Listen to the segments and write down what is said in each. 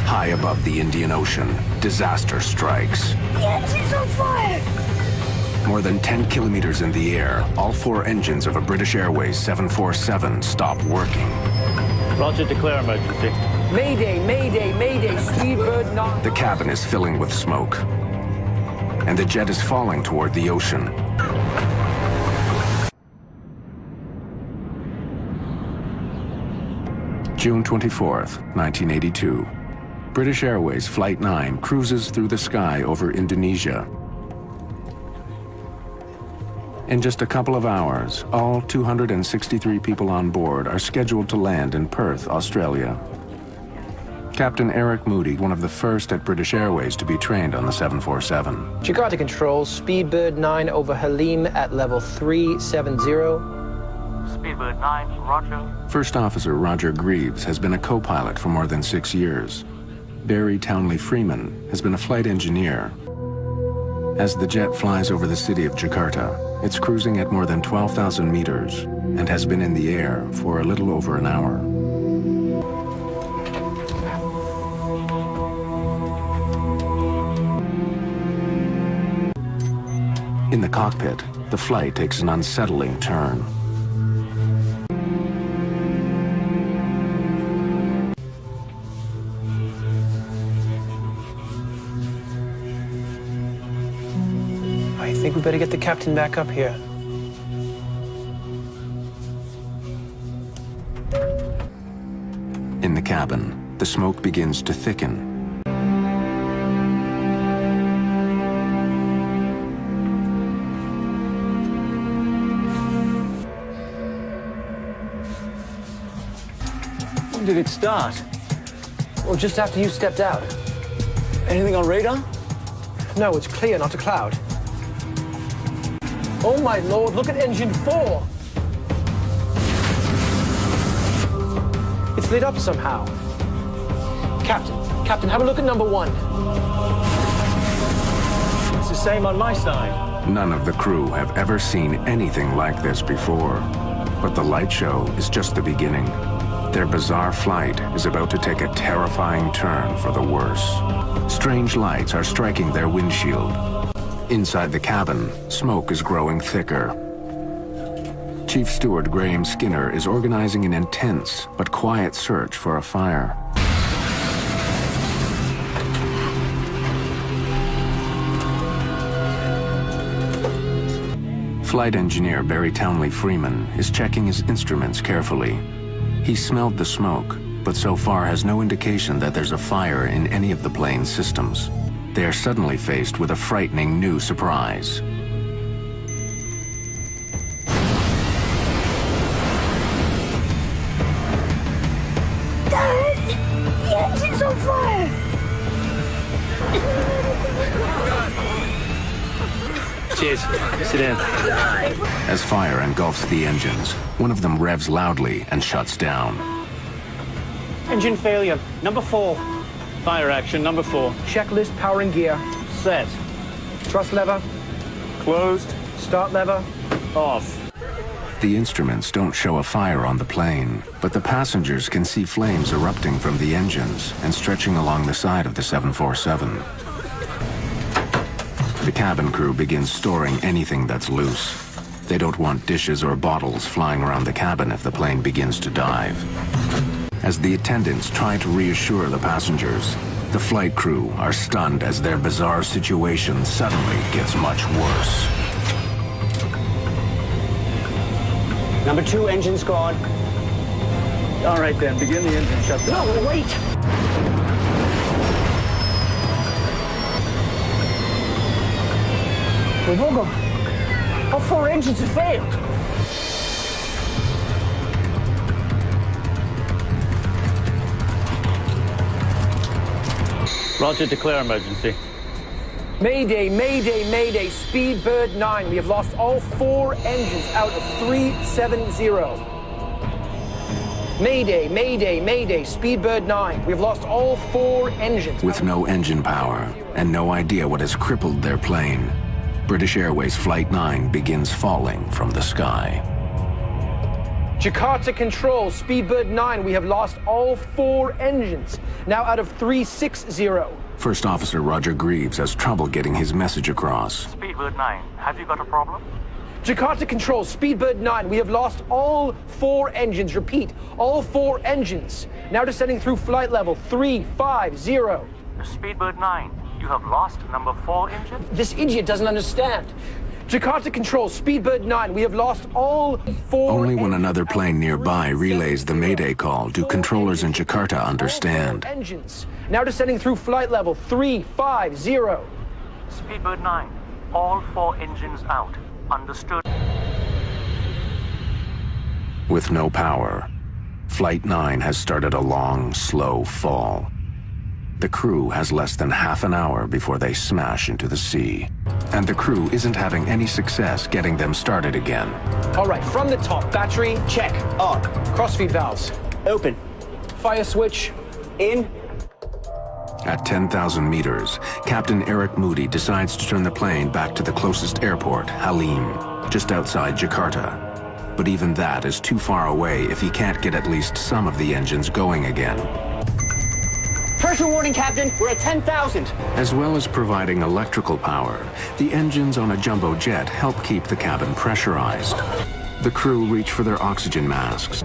High above the Indian Ocean, disaster strikes. The engine's on fire! More than 10 kilometers in the air, all 4 engines of a British Airways 747 stop working. Roger, declare emergency. Mayday, mayday, mayday, Speedbird 9. The cabin is filling with smoke, and the jet is falling toward the ocean. June 24th, 1982. British Airways Flight 9 cruises through the sky over Indonesia. In just a couple of hours, all 263 people on board are scheduled to land in Perth, Australia. Captain Eric Moody, one of the first at British Airways to be trained on the 747. Jakarta Control, Speedbird 9 over Halim at level 370. Speedbird 9, roger. First Officer Roger Greaves has been a co-pilot for more than 6 years. Barry Townley Freeman has been a flight engineer. As the jet flies over the city of Jakarta, it's cruising at more than 12,000 meters and has been in the air for a little over an hour. In the cockpit, the flight takes an unsettling turn. I think we better get the captain back up here. In the cabin, the smoke begins to thicken. When did it start? Well, just after you stepped out. Anything on radar? No, it's clear, not a cloud. Oh my lord, look at engine 4! It's lit up somehow. Captain, have a look at number 1. It's the same on my side. None of the crew have ever seen anything like this before. But the light show is just the beginning. Their bizarre flight is about to take a terrifying turn for the worse. Strange lights are striking their windshield. Inside the cabin, smoke is growing thicker. Chief Steward Graham Skinner is organizing an intense but quiet search for a fire. Flight engineer Barry Townley Freeman is checking his instruments carefully. He smelled the smoke, but so far has no indication that there's a fire in any of the plane's systems. They are suddenly faced with a frightening new surprise. Dad! The engine's on fire! Cheers. Sit down. As fire engulfs the engines, one of them revs loudly and shuts down. Engine failure, number 4. Fire action, number 4. Checklist, power and gear. Set. Thrust lever, Closed. start lever. Off. The instruments don't show a fire on the plane, but the passengers can see flames erupting from the engines and stretching along the side of the 747. The cabin crew begins storing anything that's loose. They don't want dishes or bottles flying around the cabin if the plane begins to dive. As the attendants try to reassure the passengers, the flight crew are stunned as their bizarre situation suddenly gets much worse. Number 2, engine's gone. All right then, begin the engine shutdown. No, wait! We've all gone. All 4 engines have failed. Roger, declare emergency. Mayday, mayday, mayday, Speedbird 9. We have lost all 4 engines out of 370. Mayday, mayday, mayday, Speedbird 9. We have lost all 4 engines. With no engine power and no idea what has crippled their plane, British Airways Flight 9 begins falling from the sky. Jakarta Control, Speedbird 9, we have lost all 4 engines. Now out of 360. First Officer Roger Greaves has trouble getting his message across. Speedbird 9, have you got a problem? Jakarta Control, Speedbird 9, we have lost all 4 engines. Repeat, all 4 engines. Now descending through flight level 350. Speedbird 9, you have lost number 4 engine? This idiot doesn't understand. Jakarta Control, Speedbird 9, we have lost all 4 Only when engines. another plane nearby relays the Mayday call do controllers in Jakarta understand. All 4 engines. Now descending through flight level 350. Speedbird 9, all 4 engines out. Understood. With no power, Flight 9 has started a long, slow fall. The crew has less than half an hour before they smash into the sea. And the crew isn't having any success getting them started again. All right, from the top, battery, check, on. Crossfeed valves, open. Fire switch, in. At 10,000 meters, Captain Eric Moody decides to turn the plane back to the closest airport, Halim, just outside Jakarta. But even that is too far away if he can't get at least some of the engines going again. Pressure warning, Captain, we're at 10,000. As well as providing electrical power, the engines on a jumbo jet help keep the cabin pressurized. The crew reach for their oxygen masks.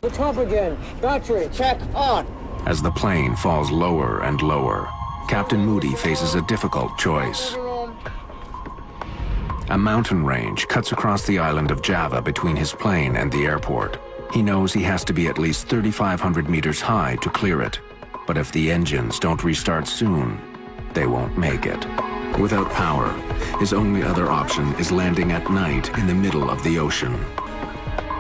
The top again, battery, check, on. As the plane falls lower and lower, Captain Moody faces a difficult choice. A mountain range cuts across the island of Java between his plane and the airport. He knows he has to be at least 3,500 meters high to clear it. But if the engines don't restart soon, they won't make it. Without power, his only other option is landing at night in the middle of the ocean.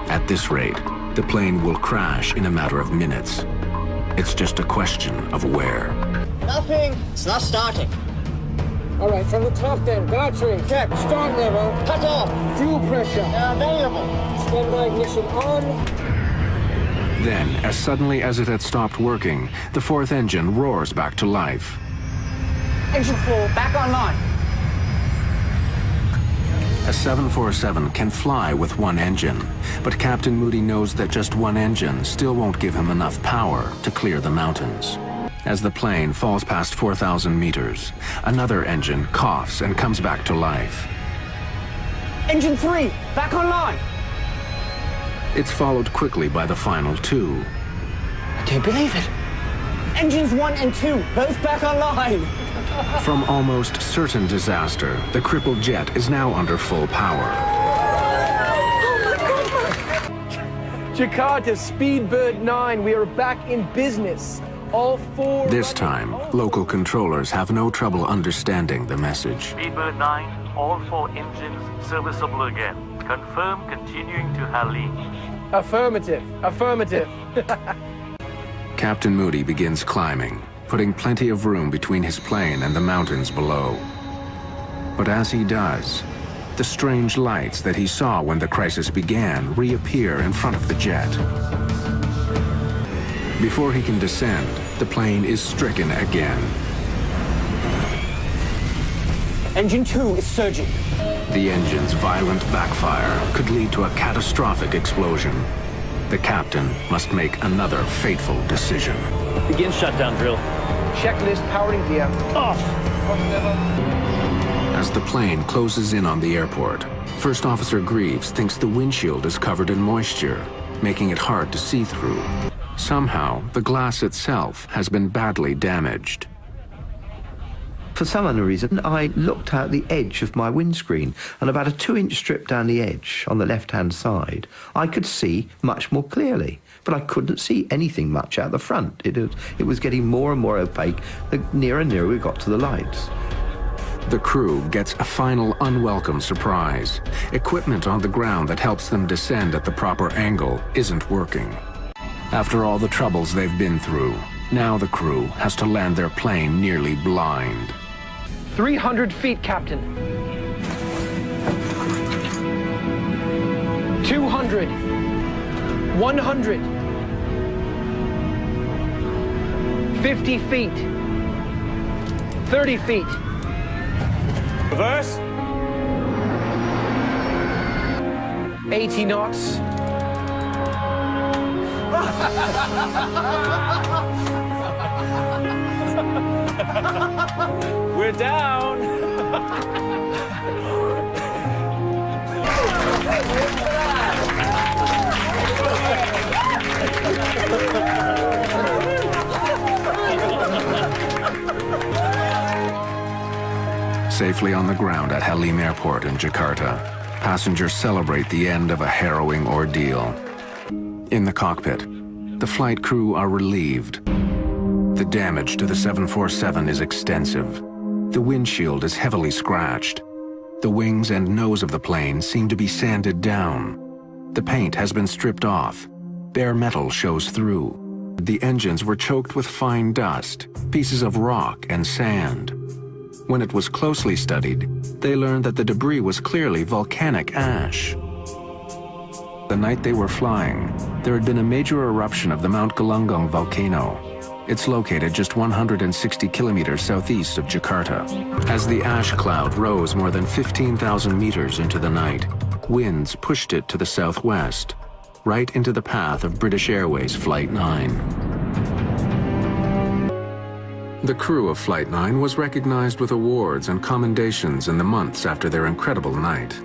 At this rate, the plane will crash in a matter of minutes. It's just a question of where. Nothing. It's not starting. All right, from the top then, battery, check, start level, Cut off. fuel pressure, Available. standby ignition on. Then, as suddenly as it had stopped working, the 4th engine roars back to life. Engine 4, back online. A 747 can fly with one engine, but Captain Moody knows that just one engine still won't give him enough power to clear the mountains. As the plane falls past 4,000 meters, another engine coughs and comes back to life. Engine 3, back online. It's followed quickly by the final 2. I can't believe it. Engines 1 and 2, both back online. From almost certain disaster, the crippled jet is now under full power. Jakarta, Speedbird 9, we are back in business. All 4... This time, local controllers have no trouble understanding the message. Speedbird 9, all 4 engines serviceable again. Confirm continuing to Halim. Affirmative, affirmative. Captain Moody begins climbing, putting plenty of room between his plane and the mountains below. But as he does, the strange lights that he saw when the crisis began reappear in front of the jet. Before he can descend, the plane is stricken again. Engine 2 is surging. The engine's violent backfire could lead to a catastrophic explosion. The captain must make another fateful decision. Begin shutdown drill. Checklist powering gear. Off. As the plane closes in on the airport, First Officer Greaves thinks the windshield is covered in moisture, making it hard to see through. Somehow, the glass itself has been badly damaged. For some unknown reason, I looked out the edge of my windscreen, and about a 2-inch strip down the edge on the left-hand side, I could see much more clearly, but I couldn't see anything much out the front. It was getting more and more opaque the nearer and nearer we got to the lights. The crew gets a final unwelcome surprise. Equipment on the ground that helps them descend at the proper angle isn't working. After all the troubles they've been through, now the crew has to land their plane nearly blind. 300 feet, Captain. 200. 100. 50 feet. 30 feet. Reverse. 80 knots. We're down. Safely on the ground at Halim Airport in Jakarta, passengers celebrate the end of a harrowing ordeal. In the cockpit, the flight crew are relieved. The damage to the 747 is extensive. The windshield is heavily scratched. The wings and nose of the plane seem to be sanded down. The paint has been stripped off. Bare metal shows through. The engines were choked with fine dust, pieces of rock and sand. When it was closely studied, they learned that the debris was clearly volcanic ash. The night they were flying, there had been a major eruption of the Mount Galunggung volcano. It's located just 160 kilometers southeast of Jakarta. As the ash cloud rose more than 15,000 meters into the night, winds pushed it to the southwest, right into the path of British Airways Flight 9. The crew of Flight 9 was recognized with awards and commendations in the months after their incredible night.